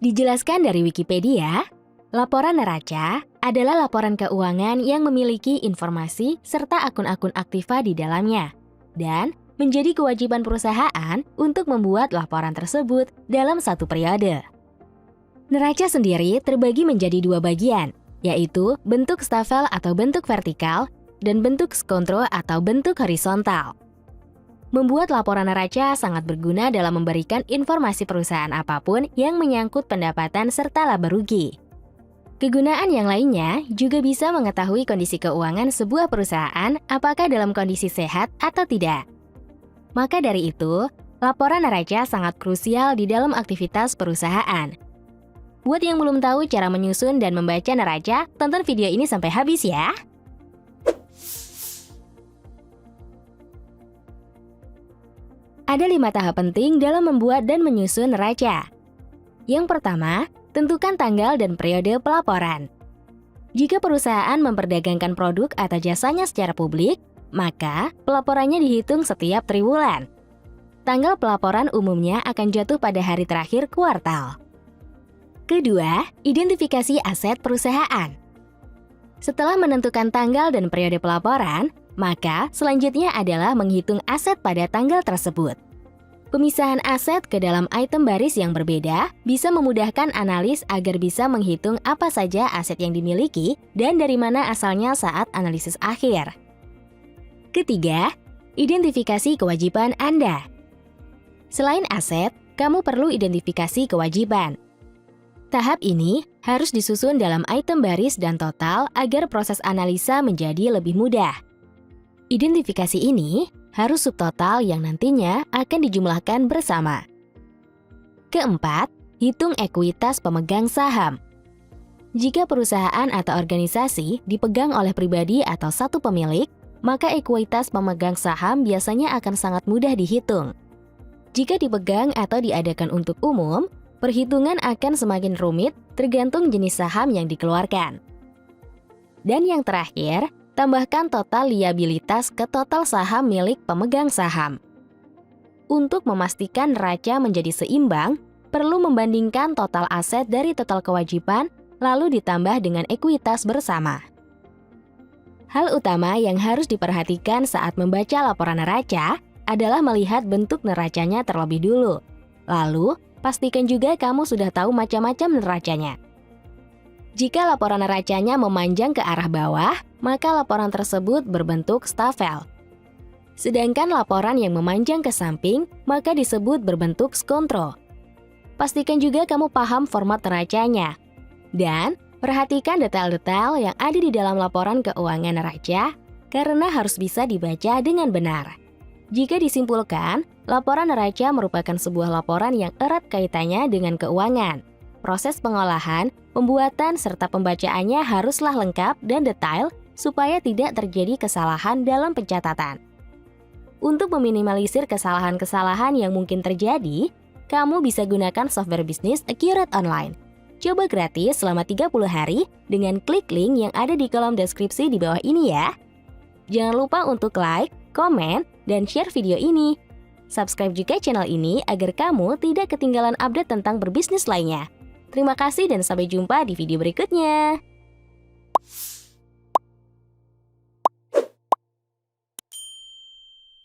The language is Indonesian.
Dijelaskan dari Wikipedia, laporan neraca adalah laporan keuangan yang memiliki informasi serta akun-akun aktiva di dalamnya, dan menjadi kewajiban perusahaan untuk membuat laporan tersebut dalam satu periode. Neraca sendiri terbagi menjadi dua bagian, yaitu bentuk stafel atau bentuk vertikal dan bentuk skontro atau bentuk horizontal. Membuat laporan neraca sangat berguna dalam memberikan informasi perusahaan apapun yang menyangkut pendapatan serta laba rugi. Kegunaan yang lainnya juga bisa mengetahui kondisi keuangan sebuah perusahaan apakah dalam kondisi sehat atau tidak. Maka dari itu, laporan neraca sangat krusial di dalam aktivitas perusahaan. Buat yang belum tahu cara menyusun dan membaca neraca, tonton video ini sampai habis ya! Ada 5 tahap penting dalam membuat dan menyusun neraca. Yang pertama, tentukan tanggal dan periode pelaporan. Jika perusahaan memperdagangkan produk atau jasanya secara publik, maka pelaporannya dihitung setiap triwulan. Tanggal pelaporan umumnya akan jatuh pada hari terakhir kuartal. Kedua, identifikasi aset perusahaan. Setelah menentukan tanggal dan periode pelaporan, maka selanjutnya adalah menghitung aset pada tanggal tersebut. Pemisahan aset ke dalam item baris yang berbeda bisa memudahkan analis agar bisa menghitung apa saja aset yang dimiliki dan dari mana asalnya saat analisis akhir. Ketiga, identifikasi kewajiban Anda. Selain aset, kamu perlu identifikasi kewajiban. Tahap ini harus disusun dalam item baris dan total agar proses analisa menjadi lebih mudah. Identifikasi ini harus subtotal yang nantinya akan dijumlahkan bersama. Keempat, hitung ekuitas pemegang saham. Jika perusahaan atau organisasi dipegang oleh pribadi atau satu pemilik, maka ekuitas pemegang saham biasanya akan sangat mudah dihitung. Jika dipegang atau diadakan untuk umum, perhitungan akan semakin rumit tergantung jenis saham yang dikeluarkan. Dan yang terakhir, tambahkan total liabilitas ke total saham milik pemegang saham. Untuk memastikan neraca menjadi seimbang, perlu membandingkan total aset dari total kewajiban, lalu ditambah dengan ekuitas bersama. Hal utama yang harus diperhatikan saat membaca laporan neraca adalah melihat bentuk neracanya terlebih dulu. Lalu, pastikan juga kamu sudah tahu macam-macam neracanya. Jika laporan neracanya memanjang ke arah bawah, maka laporan tersebut berbentuk stafel. Sedangkan laporan yang memanjang ke samping, maka disebut berbentuk skontro. Pastikan juga kamu paham format neracanya. Dan perhatikan detail-detail yang ada di dalam laporan keuangan neraca, karena harus bisa dibaca dengan benar. Jika disimpulkan, laporan neraca merupakan sebuah laporan yang erat kaitannya dengan keuangan. Proses pengolahan, pembuatan, serta pembacaannya haruslah lengkap dan detail supaya tidak terjadi kesalahan dalam pencatatan. Untuk meminimalisir kesalahan-kesalahan yang mungkin terjadi, kamu bisa gunakan software bisnis Accurate Online. Coba gratis selama 30 hari dengan klik link yang ada di kolom deskripsi di bawah ini ya. Jangan lupa untuk like, komen, dan share video ini. Subscribe juga channel ini agar kamu tidak ketinggalan update tentang berbisnis lainnya. Terima kasih dan sampai jumpa di video berikutnya.